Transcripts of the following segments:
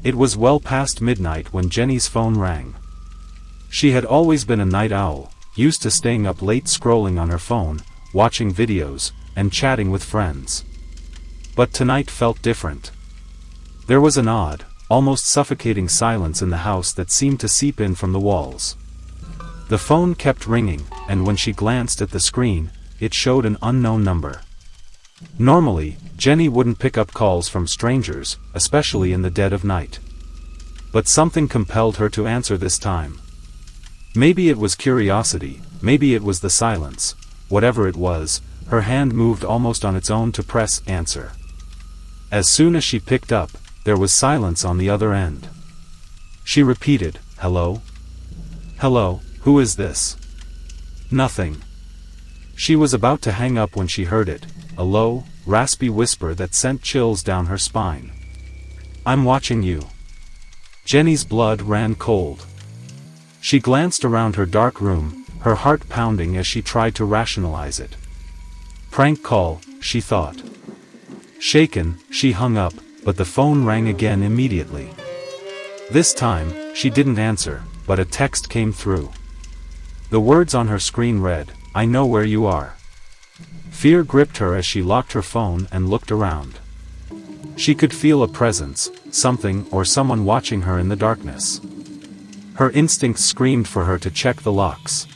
It was well past midnight when Jenny's phone rang. She had always been a night owl, used to staying up late scrolling on her phone, watching videos, and chatting with friends. But tonight felt different. There was an odd, almost suffocating silence in the house that seemed to seep in from the walls. The phone kept ringing, and when she glanced at the screen, it showed an unknown number. Normally, Jenny wouldn't pick up calls from strangers, especially in the dead of night. But something compelled her to answer this time. Maybe it was curiosity, maybe it was the silence. Whatever it was, her hand moved almost on its own to press answer. As soon as she picked up, there was silence on the other end. She repeated, "Hello? Hello, who is this?" Nothing. She was about to hang up when she heard it, a low, raspy whisper that sent chills down her spine. "I'm watching you." Jenny's blood ran cold. She glanced around her dark room, her heart pounding as she tried to rationalize it. Prank call, she thought. Shaken, she hung up, but the phone rang again immediately. This time, she didn't answer, but a text came through. The words on her screen read, "I know where you are." Fear gripped her as she locked her phone and looked around. She could feel a presence, something or someone watching her in the darkness. Her instincts screamed for her to check the locks.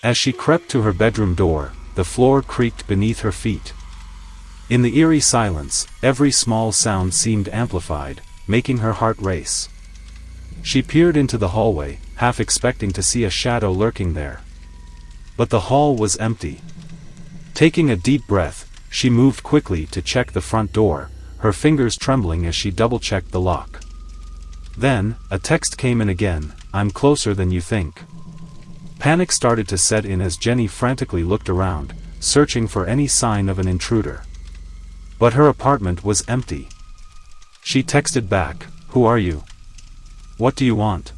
As she crept to her bedroom door, the floor creaked beneath her feet. In the eerie silence, every small sound seemed amplified, making her heart race. She peered into the hallway, half expecting to see a shadow lurking there. But the hall was empty. Taking a deep breath, she moved quickly to check the front door, her fingers trembling as she double-checked the lock. Then, a text came in again, "I'm closer than you think." Panic started to set in as Jenny frantically looked around, searching for any sign of an intruder. But her apartment was empty. She texted back, "Who are you? What do you want?"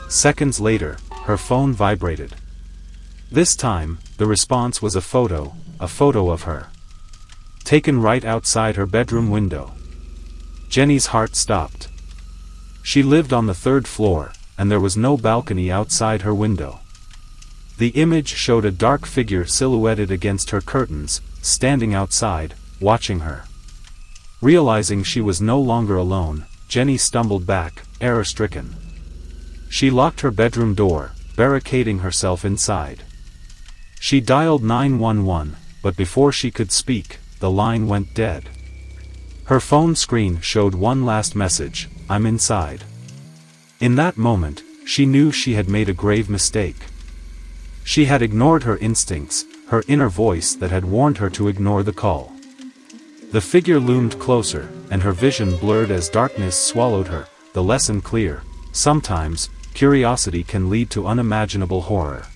Seconds later, her phone vibrated. This time, the response was a photo of her. Taken right outside her bedroom window. Jenny's heart stopped. She lived on the 3rd floor, and there was no balcony outside her window. The image showed a dark figure silhouetted against her curtains, standing outside, watching her. Realizing she was no longer alone, Jenny stumbled back, error-stricken. She locked her bedroom door, barricading herself inside. She dialed 911, but before she could speak, the line went dead. Her phone screen showed one last message, "I'm inside." In that moment, she knew she had made a grave mistake. She had ignored her instincts, her inner voice that had warned her to ignore the call. The figure loomed closer, and her vision blurred as darkness swallowed her, the lesson clear: sometimes, curiosity can lead to unimaginable horror.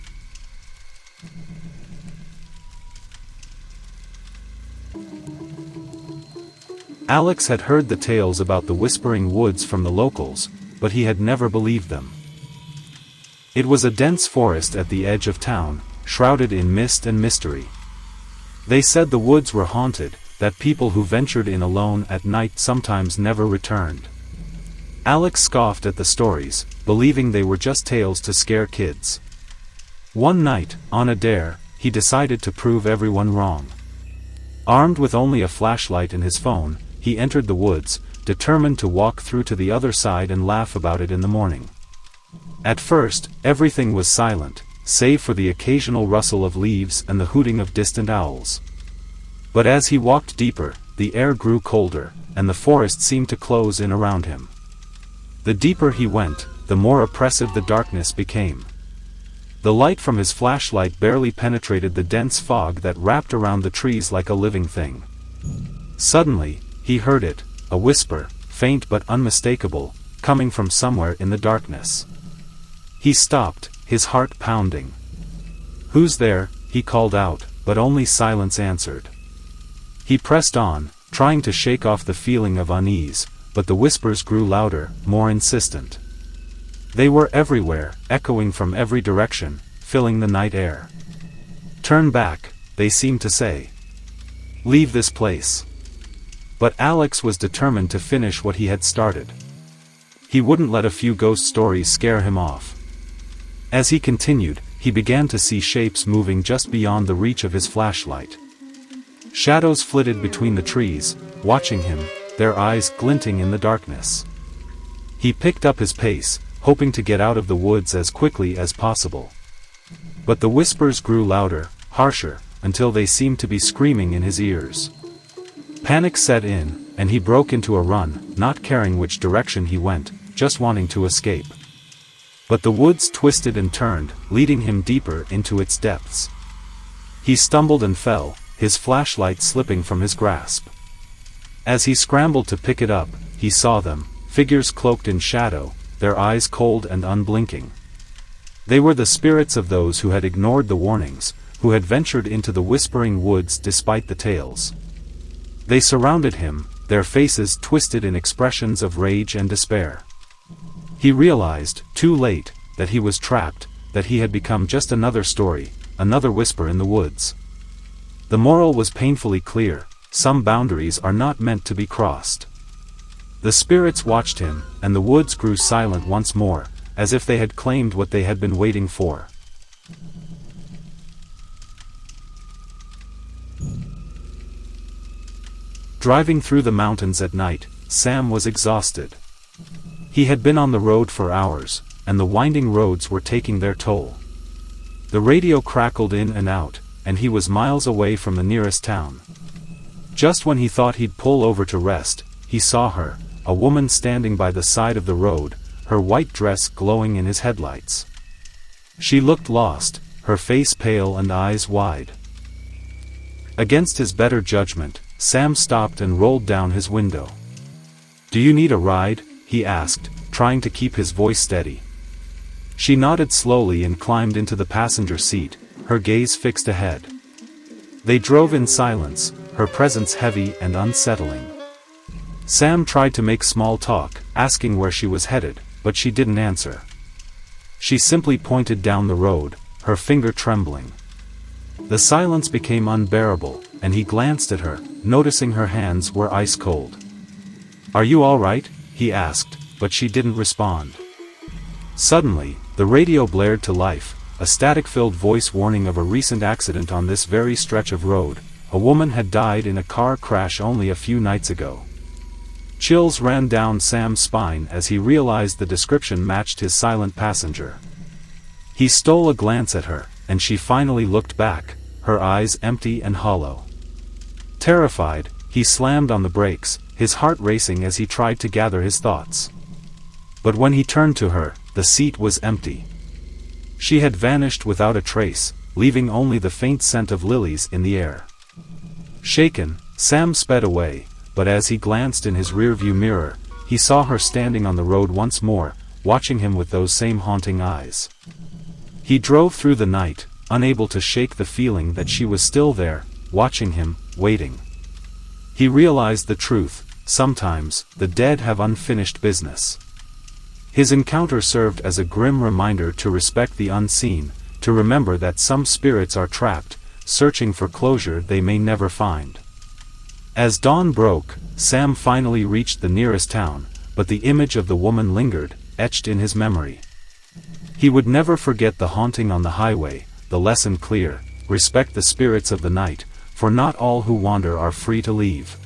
Alex had heard the tales about the Whispering Woods from the locals, but he had never believed them. It was a dense forest at the edge of town, shrouded in mist and mystery. They said the woods were haunted, that people who ventured in alone at night sometimes never returned. Alex scoffed at the stories, believing they were just tales to scare kids. One night, on a dare, he decided to prove everyone wrong. Armed with only a flashlight and his phone, he entered the woods, determined to walk through to the other side and laugh about it in the morning. At first, everything was silent, save for the occasional rustle of leaves and the hooting of distant owls. But as he walked deeper, the air grew colder, and the forest seemed to close in around him. The deeper he went, the more oppressive the darkness became. The light from his flashlight barely penetrated the dense fog that wrapped around the trees like a living thing. Suddenly, he heard it, a whisper, faint but unmistakable, coming from somewhere in the darkness. He stopped, his heart pounding. "Who's there?" he called out, but only silence answered. He pressed on, trying to shake off the feeling of unease, but the whispers grew louder, more insistent. They were everywhere, echoing from every direction, filling the night air. "Turn back," they seemed to say. "Leave this place." But Alex was determined to finish what he had started. He wouldn't let a few ghost stories scare him off. As he continued, he began to see shapes moving just beyond the reach of his flashlight. Shadows flitted between the trees, watching him, their eyes glinting in the darkness. He picked up his pace, hoping to get out of the woods as quickly as possible. But the whispers grew louder, harsher, until they seemed to be screaming in his ears. Panic set in, and he broke into a run, not caring which direction he went, just wanting to escape. But the woods twisted and turned, leading him deeper into its depths. He stumbled and fell, his flashlight slipping from his grasp. As he scrambled to pick it up, he saw them, figures cloaked in shadow, their eyes cold and unblinking. They were the spirits of those who had ignored the warnings, who had ventured into the whispering woods despite the tales. They surrounded him, their faces twisted in expressions of rage and despair. He realized, too late, that he was trapped, that he had become just another story, another whisper in the woods. The moral was painfully clear: some boundaries are not meant to be crossed. The spirits watched him, and the woods grew silent once more, as if they had claimed what they had been waiting for. Driving through the mountains at night, Sam was exhausted. He had been on the road for hours, and the winding roads were taking their toll. The radio crackled in and out, and he was miles away from the nearest town. Just when he thought he'd pull over to rest, he saw her, a woman standing by the side of the road, her white dress glowing in his headlights. She looked lost, her face pale and eyes wide. Against his better judgment, Sam stopped and rolled down his window. "Do you need a ride?" he asked, trying to keep his voice steady. She nodded slowly and climbed into the passenger seat, her gaze fixed ahead. They drove in silence, her presence heavy and unsettling. Sam tried to make small talk, asking where she was headed, but she didn't answer. She simply pointed down the road, her finger trembling. The silence became unbearable, and he glanced at her, noticing her hands were ice cold. "Are you all right?" he asked, but she didn't respond. Suddenly, the radio blared to life, a static-filled voice warning of a recent accident on this very stretch of road. A woman had died in a car crash only a few nights ago. Chills ran down Sam's spine as he realized the description matched his silent passenger. He stole a glance at her, and she finally looked back, her eyes empty and hollow. Terrified, he slammed on the brakes, his heart racing as he tried to gather his thoughts. But when he turned to her, the seat was empty. She had vanished without a trace, leaving only the faint scent of lilies in the air. Shaken, Sam sped away, but as he glanced in his rearview mirror, he saw her standing on the road once more, watching him with those same haunting eyes. He drove through the night, unable to shake the feeling that she was still there, watching him, waiting. He realized the truth: sometimes, the dead have unfinished business. His encounter served as a grim reminder to respect the unseen, to remember that some spirits are trapped, searching for closure they may never find. As dawn broke, Sam finally reached the nearest town, but the image of the woman lingered, etched in his memory. He would never forget the haunting on the highway, the lesson clear: respect the spirits of the night, for not all who wander are free to leave.